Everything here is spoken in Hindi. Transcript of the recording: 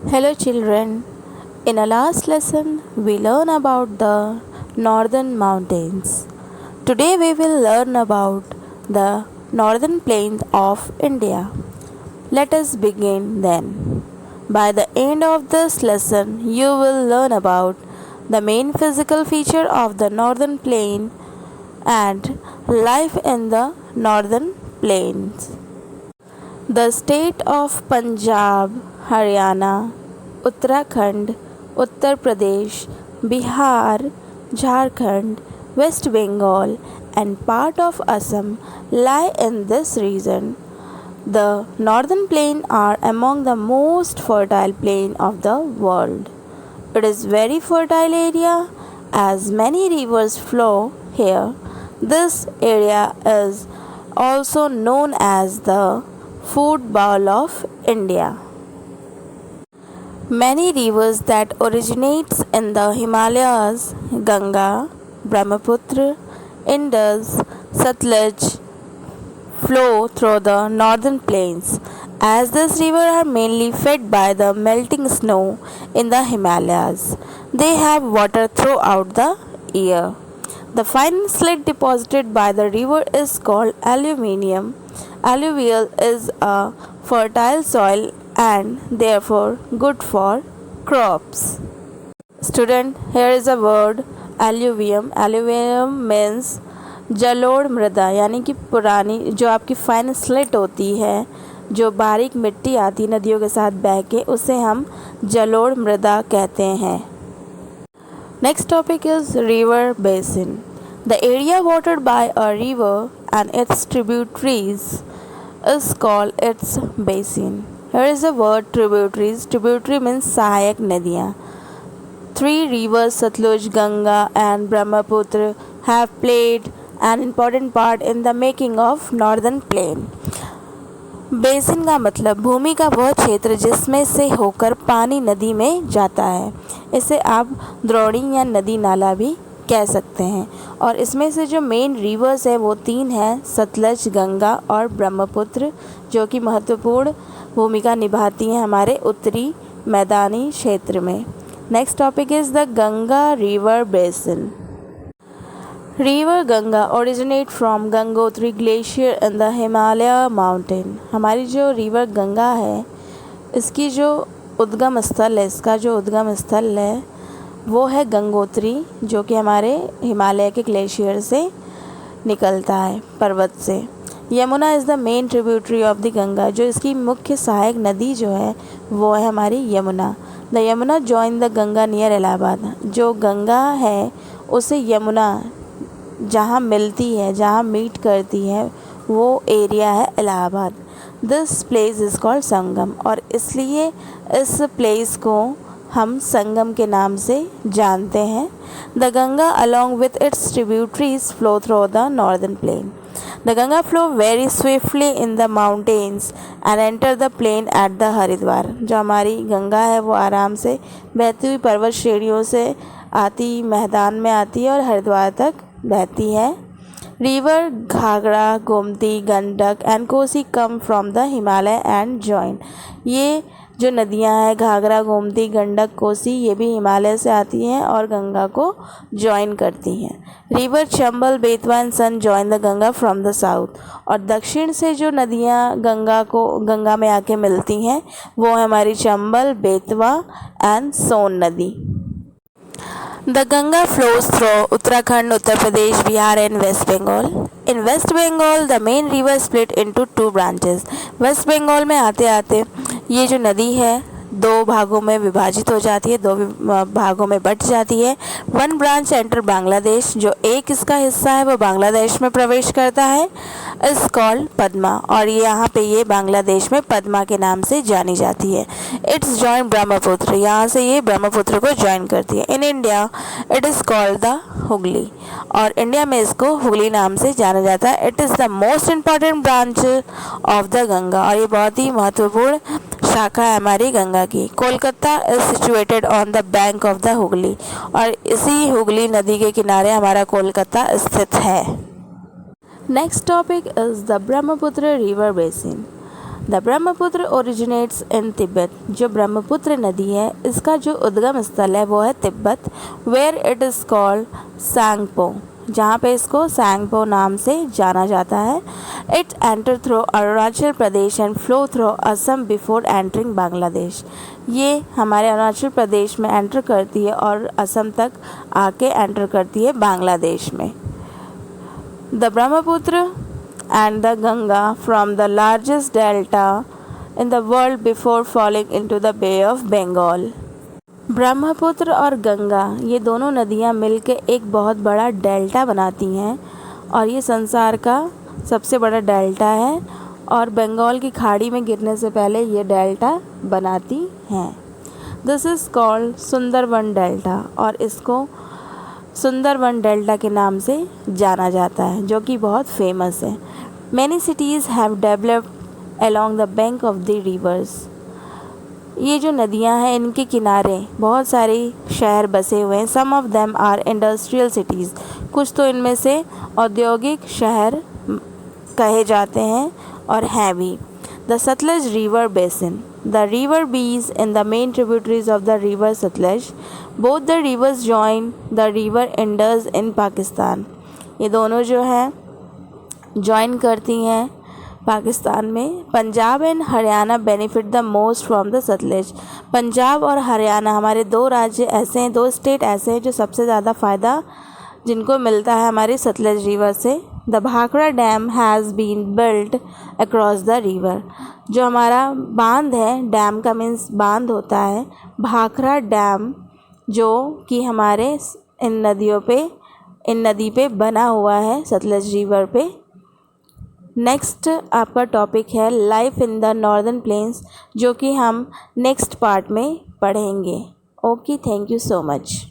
Hello, children. In our last lesson, we learn about the northern mountains. Today, we will learn about the northern plains of India. Let us begin then. By the end of this lesson, you will learn about the main physical feature of the northern plain and life in the northern plains. The state of Punjab, Haryana, Uttarakhand, Uttar Pradesh, Bihar, Jharkhand, West Bengal, and part of Assam lie in this region. The northern plain are among the most fertile plain of the world. It is very fertile area as many rivers flow here. This area is also known as the food bowl of India. Many rivers that originates in the Himalayas, Ganga, Brahmaputra, Indus, Satluj, flow through the northern plains. As these rivers are mainly fed by the melting snow in the Himalayas, they have water throughout the year. The fine slate deposited by the river is called aluminium. Alluvial is a fertile soil and therefore good for crops. Student, here is a word alluvium. Alluvium means जलोढ़ मृदा, यानी कि पुरानी जो आपकी फाइन स्लेट होती है, जो बारीक मिट्टी आती है नदियों के साथ बह के, उसे हम जलोढ़ मृदा कहते हैं. Next topic is river basin. The area watered by a river and its tributaries is called its basin. Here is the word tributaries. Tributary means सहायक नदियाँ. Three rivers Satluj, Ganga and Brahmaputra have played an important part in the making of northern plain. Basin का मतलब भूमि का वह क्षेत्र जिसमें से होकर पानी नदी में जाता है. इसे आप द्रोणी या नदी नाला भी कह सकते हैं. और इसमें से जो मेन रिवर्स है वो तीन हैं, सतलज, गंगा और ब्रह्मपुत्र, जो कि महत्वपूर्ण भूमिका निभाती हैं हमारे उत्तरी मैदानी क्षेत्र में. Next topic is the Ganga river basin. River Ganga originate from Gangotri glacier in the Himalaya mountain. हमारी जो रिवर गंगा है, इसकी जो उद्गम स्थल है, इसका जो उद्गम स्थल है वो है गंगोत्री, जो कि हमारे हिमालय के ग्लेशियर से निकलता है, पर्वत से. Yamuna is the main tributary of the Ganga. जो इसकी मुख्य सहायक नदी जो है वो है हमारी Yamuna. The Yamuna join the Ganga near Allahabad. जो गंगा है उसे यमुना जहाँ मिलती है, जहाँ मीट करती है, वो एरिया है Allahabad. This place is called Sangam, और इसलिए इस प्लेस को हम संगम के नाम से जानते हैं. The Ganga along with its tributaries flow through the northern plain. The Ganga flow very swiftly in the mountains and enter the plain at the Haridwar. जो हमारी गंगा है वो आराम से बहती हुई पर्वत श्रेणियों से आती मैदान में आती है और हरिद्वार तक बहती है. River Ghaghara, Gomti, Gandak and Kosi come from the Himalaya and join. ये जो नदियां हैं घाघरा, गोमती, गंडक, कोसी, ये भी हिमालय से आती हैं और गंगा को जॉइन करती हैं. River Chambal, Betwa and Son join the Ganga from the south. और दक्षिण से जो नदियां गंगा में आके मिलती हैं वो है हमारी चंबल, बेतवा एंड सोन नदी. The Ganga flows through Uttarakhand, Uttar Pradesh, Bihar and West Bengal. In West Bengal, the main river split into two branches. West Bengal में आते आते ये जो नदी है दो भागों में विभाजित हो जाती है, दो भागों में बट जाती है. One branch enter Bangladesh. जो एक इसका हिस्सा है वो बांग्लादेश में प्रवेश करता है, इज कॉल्ड पद्मा, और ये यहाँ पे ये बांग्लादेश में पद्मा के नाम से जानी जाती है. It's join Brahmaputra. यहाँ से ये ब्रह्मपुत्र को ज्वाइन करती है. In India it is called the Hooghly, और इंडिया में इसको हुगली नाम से जाना जाता है. It is the most important branch of the Ganga, और ये बहुत ही महत्वपूर्ण शाखा है हमारी गंगा की. Kolkata is situated on the bank of the Hooghly, और इसी हुगली नदी के किनारे हमारा कोलकाता स्थित है. Next topic is the Brahmaputra river basin. The Brahmaputra originates इन तिब्बत। जो ब्रह्मपुत्र नदी है इसका जो उद्गम स्थल है वो है Tibet, where it is called Tsangpo, जहाँ पे इसको सांगपो नाम से जाना जाता है। It enter through Arunachal Pradesh and flow through Assam before entering Bangladesh. ये हमारे अरुणाचल प्रदेश में एंटर करती है और असम तक आके एंटर करती है बांग्लादेश में। The Brahmaputra and the Ganga from the largest delta in the world before falling into the Bay of Bengal। Brahmaputra और गंगा ये दोनों नदियाँ मिलकर एक बहुत बड़ा डेल्टा बनाती हैं और ये संसार का सबसे बड़ा डेल्टा है और बंगाल की खाड़ी में गिरने से पहले ये डेल्टा बनाती हैं। This is called Sundarban delta और इसको सुंदरवन डेल्टा के नाम से जाना जाता है जो कि बहुत फेमस है। Many cities have developed along the bank of the reverse. ये जो नदियां हैं इनके किनारे बहुत सारे शहर बसे हुए हैं। Some of them are industrial cities, कुछ तो इनमें से औद्योगिक शहर कहे जाते हैं और हैं भी। The Sutlej river basin, the river Beas in the main tributaries of the river Sutlej. Both the rivers join the river Indus in Pakistan. ये दोनों जो हैं जॉइन करती हैं पाकिस्तान में। Punjab and Haryana benefit the most from the Sutlej. Punjab और हरियाणा हमारे दो राज्य ऐसे हैं, दो स्टेट ऐसे हैं जो सबसे ज़्यादा फ़ायदा जिनको मिलता है हमारी सतलज रिवर से। The Bhakra dam has been built across the river. जो हमारा बांध है, डैम का मीन्स बांध होता है, भाखड़ा डैम जो कि हमारे इन नदी पे बना हुआ है सतलज रिवर पे। नेक्स्ट आपका टॉपिक है life in the northern plains जो कि हम नेक्स्ट पार्ट में पढ़ेंगे। Okay, thank you so much.